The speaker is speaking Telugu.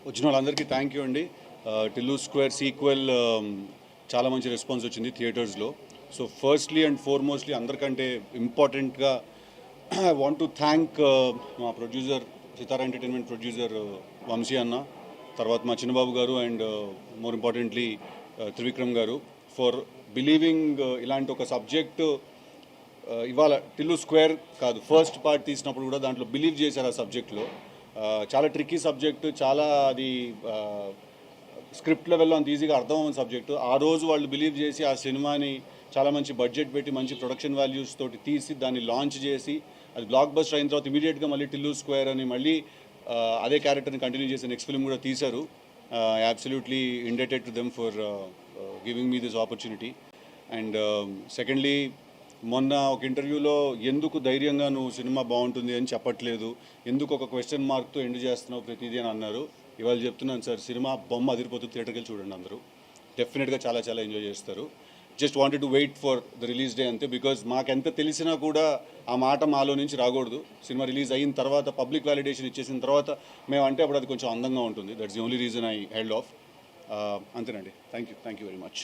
వచ్చిన వాళ్ళందరికీ థ్యాంక్ యూ అండి. టిల్లు స్క్వేర్ సీక్వెల్ చాలా మంచి రెస్పాన్స్ వచ్చింది థియేటర్స్లో. సో ఫస్ట్లీ అండ్ ఫార్మోస్ట్లీ అందరికంటే ఇంపార్టెంట్గా ఐ వాంట్ టు థ్యాంక్ మా ప్రొడ్యూసర్ సితారా ఎంటర్టైన్మెంట్ ప్రొడ్యూసర్ వంశీ అన్న, తర్వాత మా చిన్నబాబు గారు అండ్ మోర్ ఇంపార్టెంట్లీ త్రివిక్రమ్ గారు ఫర్ బిలీవింగ్ ఇలాంటి ఒక సబ్జెక్టు ఇవాళ టిల్లు స్క్వేర్ కాదు ఫస్ట్ పార్ట్ తీసినప్పుడు కూడా దాంట్లో బిలీవ్ చేశారు ఆ సబ్జెక్ట్లో. చాలా ట్రిక్కీ సబ్జెక్టు, చాలా అది స్క్రిప్ట్ లెవెల్లో అంత ఈజీగా అర్థమవుతున్న సబ్జెక్టు. ఆ రోజు వాళ్ళు బిలీవ్ చేసి ఆ సినిమాని చాలా మంచి బడ్జెట్ పెట్టి మంచి ప్రొడక్షన్ వాల్యూస్ తోటి తీసి దాన్ని లాంచ్ చేసి అది బ్లాక్ బస్టర్ అయిన తర్వాత ఇమీడియట్గా మళ్ళీ టిల్లు స్క్వేర్ అని మళ్ళీ అదే క్యారెక్టర్ని కంటిన్యూ చేసి నెక్స్ట్ ఫిల్మ్ కూడా తీశారు. Absolutely indebted to them for giving me this opportunity. And secondly, మొన్న ఒక ఇంటర్వ్యూలో ఎందుకు ధైర్యంగా నువ్వు సినిమా బాగుంటుంది అని చెప్పట్లేదు, ఎందుకు ఒక క్వశ్చన్ మార్క్తో ఎండ్ చేస్తున్నావు ప్రతిదీ అని అన్నారు. ఇవాళ చెప్తున్నాను సార్, సినిమా బొమ్మ అదిరిపోతుంది, థియేటర్కి వెళ్ళి చూడండి అందరూ. డెఫినెట్గా చాలా చాలా ఎంజాయ్ చేస్తారు. Just wanted to wait for the release day అంతే. బికాజ్ మాకెంత తెలిసినా కూడా ఆ మాట మాలో నుంచి రాకూడదు. సినిమా రిలీజ్ అయిన తర్వాత పబ్లిక్ వ్యాలిడేషన్ ఇచ్చేసిన తర్వాత మేము అంటే అప్పుడు అది కొంచెం అందంగా ఉంటుంది. That's the only reason I held off. అంతేనండి. Thank you very much.